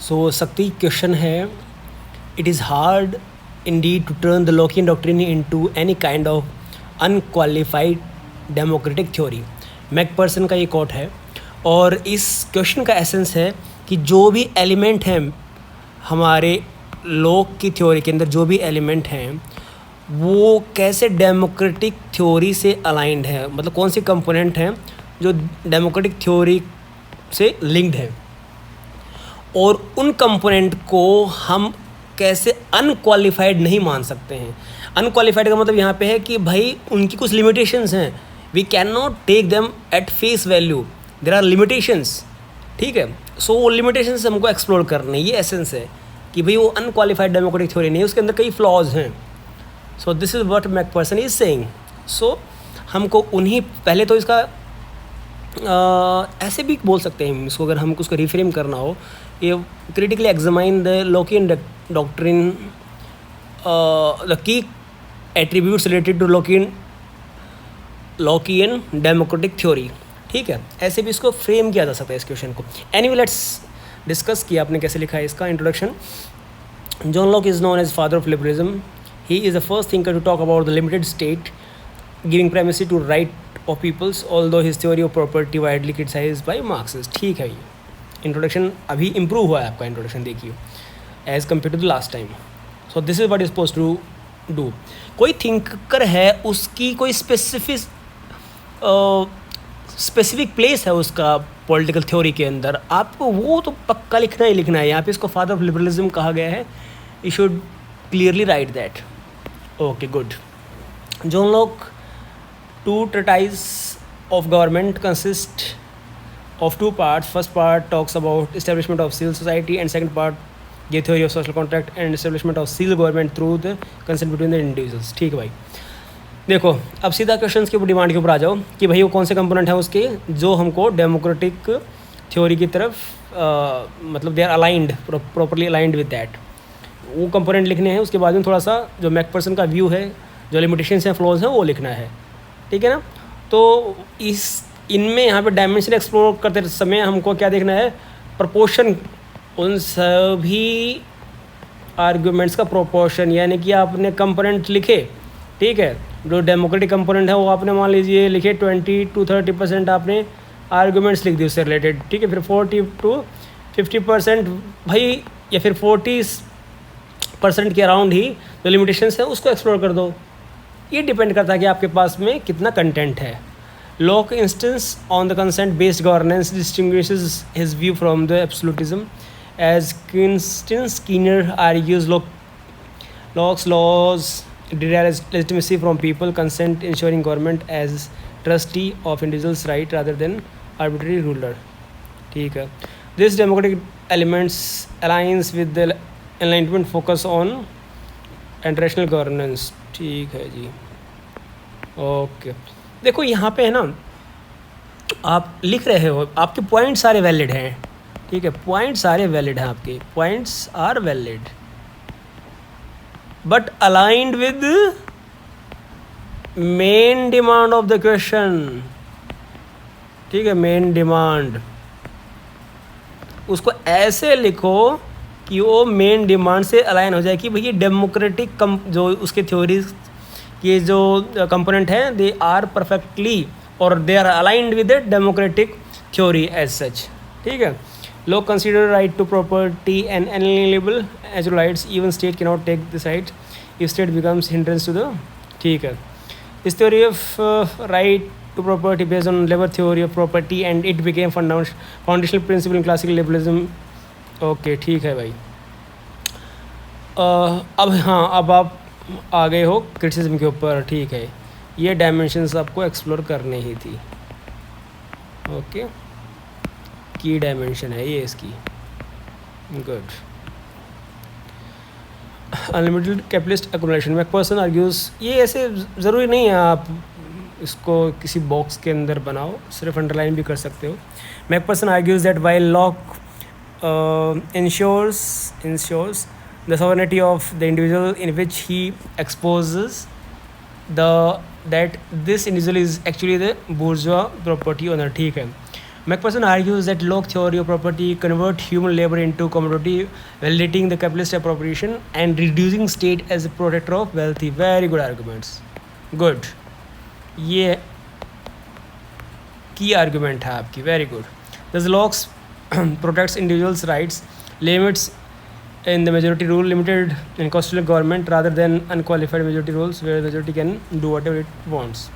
सो शक्ति क्वेश्चन है, it is hard indeed to turn the Lockean doctrine into any kind of unqualified democratic theory। McPherson का ये coat है और इस क्वेश्चन का एसेंस है कि जो भी एलिमेंट हैं हमारे लॉक की थ्योरी के अंदर, जो भी एलिमेंट हैं वो कैसे डेमोक्रेटिक थ्योरी से अलाइंड है, मतलब कौन सी कंपोनेंट हैं जो डेमोक्रेटिक थ्योरी से लिंक्ड है, और उन कंपोनेंट को हम कैसे अनक्वालिफाइड नहीं मान सकते हैं। अनक्वालिफाइड का मतलब यहाँ पे है कि भाई उनकी कुछ लिमिटेशंस हैं, we can not take them at face value, there are limitations, ठीक है। सो वो लिमिटेशंस हमको एक्सप्लोर करने, ये एसेंस है कि भाई वो अनक्वालिफाइड डेमोक्रेटिक थ्योरी नहीं है, उसके अंदर कई फ्लॉज हैं। So this is what Macpherson is saying. So हमको उन्हीं, पहले तो इसका ऐसे भी बोल सकते हैं इसको, अगर हमको उसको रिफ्रेम करना हो, ये critically examine the Lockean doctrine, the key attributes related to Lockean democratic theory, ठीक है। ऐसे भी इसको फ्रेम किया जा सकता है इस क्वेश्चन को। एनीवे लेट्स डिस्कस किया आपने कैसे लिखा है इसका introduction. John Locke is known as father of liberalism. He is the first thinker to talk about the limited state giving primacy to right of peoples, although his theory of property widely criticized by Marxist. ठीक है, ये introduction अभी improve हुआ है आपका introduction, देखिए as compare to the last time. So this is what is suppose to do. कोई thinker है, उसकी कोई स्पेसिफिक प्लेस है उसका पॉलिटिकल थ्योरी के अंदर, आपको वो तो पक्का लिखना ही लिखना है। यहाँ पे इसको फादर ऑफ लिबरलिज्म कहा गया है, you should clearly write that. Okay good. John Locke two treatise of government consist of two parts. First part talks about establishment of civil society and second part the theory of social contract and establishment of civil government through the consent between the individuals। ठीक है भाई, देखो अब सीधा question के ऊपर, demand के ऊपर आ जाओ कि भाई वो कौन से कंपोनेंट हैं उसके जो हमको डेमोक्रेटिक थ्योरी की तरफ मतलब they are aligned, properly aligned with that, वो कंपोनेंट लिखने हैं। उसके बाद में थोड़ा सा जो मैकपर्सन का व्यू है, जो लिमिटेशंस हैं, फ्लॉज हैं, वो लिखना है, ठीक है ना। तो इनमें यहाँ पे डायमेंशन एक्सप्लोर करते समय हमको क्या देखना है, प्रोपोर्शन, उन सभी आर्ग्यूमेंट्स का प्रोपोर्शन, यानी कि आपने कंपोनेंट लिखे, ठीक है, जो डेमोक्रेटिक कंपोनेंट है वो आपने मान लीजिए लिखे 20 to 30% आपने आर्ग्यूमेंट्स लिख दिए उससे रिलेटेड, ठीक है। फिर 40 to 50% भाई, या फिर 40% के अराउंड ही जो लिमिटेशंस है उसको एक्सप्लोर कर दो। ये डिपेंड करता है कि आपके पास में कितना कंटेंट है। Locke instance on the consent based governance distinguishes his view from the absolutism as Constantine Skinner argues Locke's laws derive legitimacy from people consent, ensuring government as trustee of individuals' right rather than arbitrary ruler। ठीक है, this democratic elements aligns with the enlightenment focus on international governance। ठीक है जी, okay. देखो यहाँ पे है ना, आप लिख रहे हो, आपके पॉइंट सारे वैलिड हैं, ठीक है, पॉइंट सारे वैलिड हैं, आपके points are valid but aligned with main demand of the question, ठीक है। मेन डिमांड उसको ऐसे लिखो कि वो मेन डिमांड से अलाइन हो जाए कि भई डेमोक्रेटिक जो उसके थ्योरीज ये जो कंपोनेंट है, दे आर परफेक्टली और they are aligned with the democratic theory as such, ठीक है। लोग consider right to property and inalienable as rights, even state can not take this right if state becomes hindrance to the, ठीक है। इस theory of right to property based on labour theory of property and it became foundational principle in classical liberalism. Okay, ठीक है भाई। अब हाँ, अब आप आ गए हो क्रिटिसिज्म के ऊपर, ठीक है। ये डायमेंशंस आपको एक्सप्लोर करने ही थी, ओके। की डायमेंशन है ये इसकी, good. Unlimited capitalist accumulation, Macpherson argues, ये ऐसे ज़रूरी नहीं है आप इसको किसी बॉक्स के अंदर बनाओ, सिर्फ अंडरलाइन भी कर सकते हो। Macpherson argues that while Locke ensures the sovereignty of the individual in which he exposes that this individual is actually the bourgeois property owner, ठीक है। McPherson argues that Locke theory of property convert human labor into commodity, validating the capitalist appropriation and reducing state as a protector of wealthy. Very good arguments. Good. ये की argument है आपकी. Very good. Thus Locke protects individuals' rights, limits in the majority rule, limited in constitutional government rather than unqualified majority rules where the majority can do whatever it wants.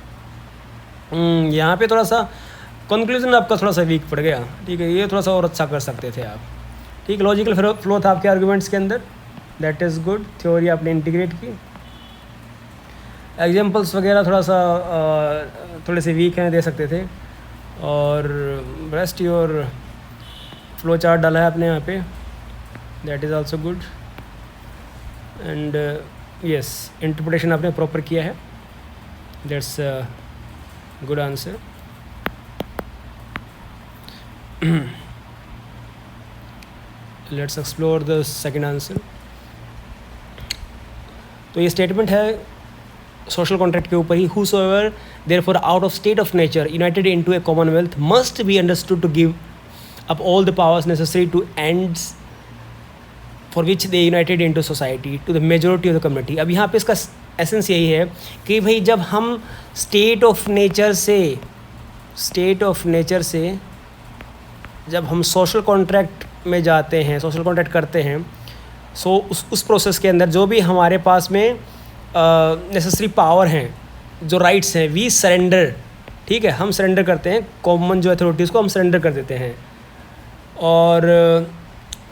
यहाँ पे थोड़ा सा conclusion आपका थोड़ा सा week पड़ गया, ठीक है. ये थोड़ा सा और अच्छा कर सकते थे आप, ठीक. लॉजिकल फ्लो था आपके आर्गूमेंट्स के अंदर, दैट इज़ गुड. थ्योरी आपने इंटीग्रेट की. एग्जांपल्स वगैरह थोड़ा सा थोड़े से वीक हैं, दे सकते थे. और रेस्ट योर फ्लो चार्ट डाला है आपने यहाँ पे, that is also good. And yes, interpretation आपने प्रॉपर किया है, that's good answer. Let's explore the second answer. तो ये स्टेटमेंट है सोशल कॉन्ट्रैक्ट के ऊपर ही. Whosoever therefore out of state of nature united into a commonwealth must be understood to give up all the powers necessary to ends for which they united into society to the majority of the community. अब यहाँ पे इसका essence यही है कि भाई जब हम स्टेट ऑफ नेचर से जब हम सोशल कॉन्ट्रैक्ट में जाते हैं, सोशल कॉन्ट्रैक्ट करते हैं, सो उस प्रोसेस के अंदर जो भी हमारे पास में नेसेसरी पावर हैं, जो राइट्स हैं, वी सरेंडर, ठीक है, हम सरेंडर करते हैं. कॉमन जो अथॉरिटीज़ को हम सरेंडर कर देते हैं, और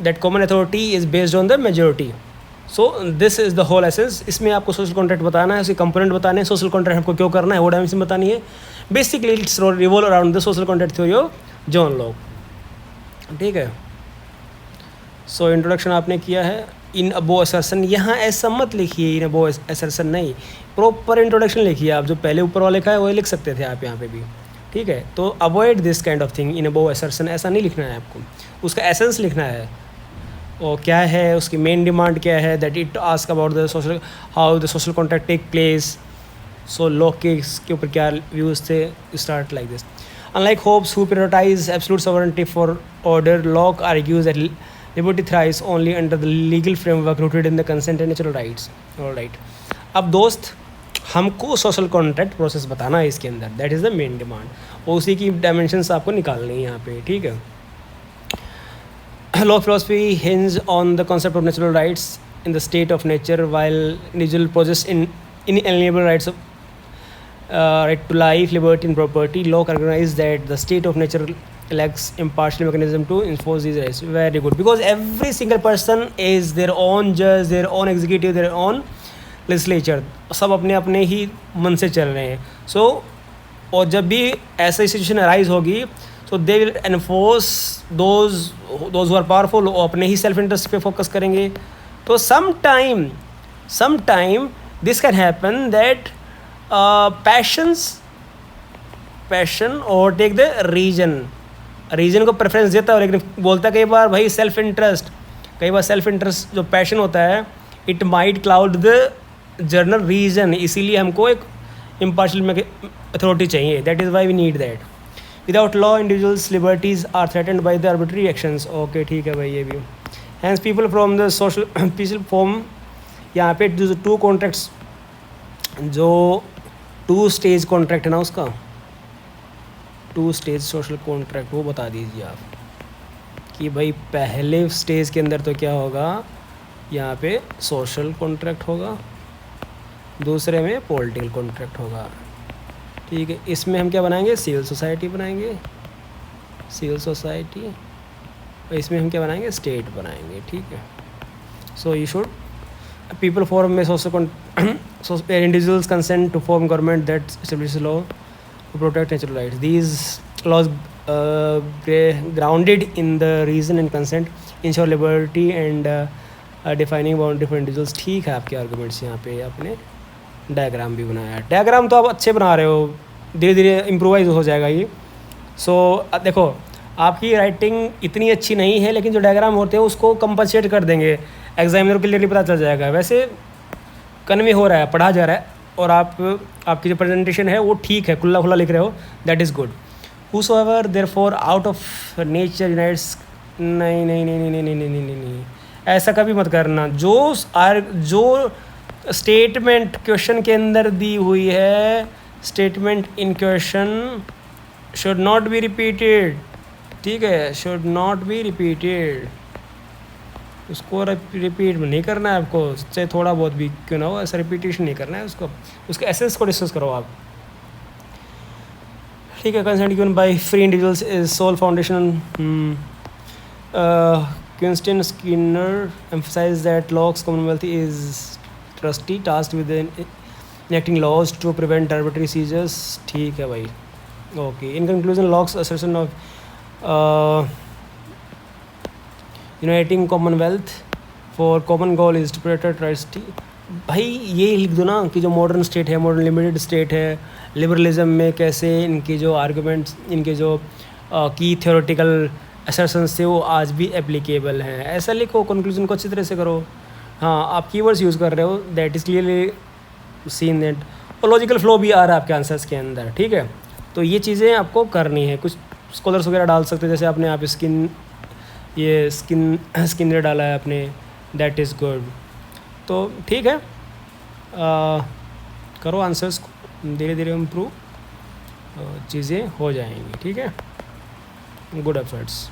that common authority is based on the majority. So this is the whole essence. इसमें आपको सोशल कॉन्ट्रैक्ट बताना है, उसके कंपोनेंट बताने हैं, सोशल कॉन्ट्रैक्ट आपको क्यों करना है वो डायमेंशन बतानी है. Basically it's revolve around the social contract theory of John Locke, ठीक है. सो इंट्रोडक्शन आपने किया है. इन अबो असर्सन, यहाँ ऐसा मत लिखिए इन अबो असर्सन, नहीं, प्रॉपर इंट्रोडक्शन लिखिए आप. जो पहले ऊपर वाला लिखा है वही लिख सकते थे आप यहाँ पे भी, ठीक है. तो avoid this kind of thing, in above assertion ऐसा नहीं लिखना है आपको, उसका एसेंस लिखना है. और क्या है उसकी मेन डिमांड क्या है, that it ask about the social, how the social contract take place. So Locke के इसके ऊपर क्या व्यूज़ थे, start like this. Unlike Hobbes, who prioritize absolute sovereignty for order, Locke argues that liberty thrives only under the legal framework rooted in the consent and natural rights. All right. अब दोस्त, हमको social contract process बताना है इसके अंदर, that is the main demand. और उसी की डायमेंशंस आपको निकालनी है यहाँ पे, ठीक है. Locke philosophy hinges on the concept of natural rights in the state of nature, while individual possess inalienable rights of right to life, liberty and property. Locke recognizes that the state of nature lacks impartial mechanism to enforce these rights. Very good, because every single person is their own judge, their own executive, their own legislature. सब अपने अपने ही मन से चल रहे हैं. So और जब भी ऐसा सिचुएशन अराइज होगी, so they will enforce those who are powerful, वो अपने ही सेल्फ इंटरेस्ट पे फोकस करेंगे. तो sometime this can happen that passion और टेक द रीजन को प्रेफरेंस देता है, लेकिन बोलता है कई बार भाई सेल्फ इंटरेस्ट जो पैशन होता है, it might cloud the general reason. इसीलिए हमको एक इम्पार्शियल अथॉरिटी चाहिए. That is why we need that. Without law individuals liberties are threatened by the arbitrary actions. Okay, ठीक है भाई, ये भी. Hence people from the social peaceful form, यहाँ पे जो टू कॉन्ट्रैक्ट्स, जो 2 स्टेज कॉन्ट्रैक्ट है ना, उसका 2 स्टेज सोशल कॉन्ट्रैक्ट, वो बता दीजिए आप कि भाई पहले स्टेज के अंदर तो क्या होगा, यहाँ पे सोशल कॉन्ट्रैक्ट होगा, दूसरे में पॉलिटिकल कॉन्ट्रैक्ट होगा, ठीक है. इसमें हम क्या बनाएंगे, सिविल सोसाइटी बनाएंगे, सिविल सोसाइटी. और इसमें हम क्या बनाएंगे, स्टेट बनाएंगे, ठीक है. So you should people form a social individuals consent to form government that establishes law to protect natural rights. These laws grounded in the reason and consent ensure liberty and defining boundary for individuals. ठीक है आपके arguments. यहाँ पे आपने diagram भी बनाया. Diagram तो आप अच्छे बना रहे हो, धीरे धीरे इम्प्रोवाइज हो जाएगा ये. सो देखो, आपकी राइटिंग इतनी अच्छी नहीं है, लेकिन जो डायग्राम होते हैं उसको कंपनसेट कर देंगे, एग्जामिनर को क्लियरली पता चल जाएगा. वैसे कन्वे हो रहा है, पढ़ा जा रहा है, और आपकी जो प्रेजेंटेशन है वो ठीक है, खुला खुला लिख रहे हो, that is good. whosoever therefore out of nature unites, नहीं नहीं नहीं नहीं नहीं नहीं नहीं नहीं नहीं, ऐसा कभी मत करना। जो स्टेटमेंट क्वेश्चन के अंदर दी हुई है, statement in question should not be repeated, ठीक है, शुड नॉट बी रिपीटेड। उसको रिपीट नहीं करना है आपको, चाहे थोड़ा बहुत भी क्यों ना हो, ऐसा रिपीटेशन नहीं करना है उसको, उसके एसेंस को डिस्कस करो आप, ठीक है। Consent given by free individuals is sole foundation. Quentin Skinner emphasized that Locke's Commonwealth is trustee tasked with enacting laws to prevent arbitrary seizures, ठीक है भाई, ओके। In conclusion Locke's assertion of uniting commonwealth for common goal is to protect trustee, भाई ये लिख दो ना कि जो मॉडर्न स्टेट है, मॉडर्न लिमिटेड स्टेट है, लिबरलिज्म में कैसे इनके जो आर्गूमेंट्स, इनके जो की थ्योरेटिकल असर्शंस थे वो आज भी एप्लीकेबल हैं, ऐसा लिखो, कंक्लूजन को अच्छी तरह से करो। हाँ, आप कीवर्ड्स यूज़ कर रहे हो, that is clearly seen that, और लॉजिकल फ्लो भी आ रहा है आपके आंसर्स के अंदर, ठीक है। तो ये चीज़ें आपको करनी है। कुछ स्कॉलर्स वगैरह डाल सकते हैं, जैसे आपने आप स्किन डाला है आपने, दैट इज़ गुड। तो ठीक है, करो आंसर्स को, धीरे धीरे इम्प्रूव चीज़ें हो जाएंगी, ठीक है। Good efforts.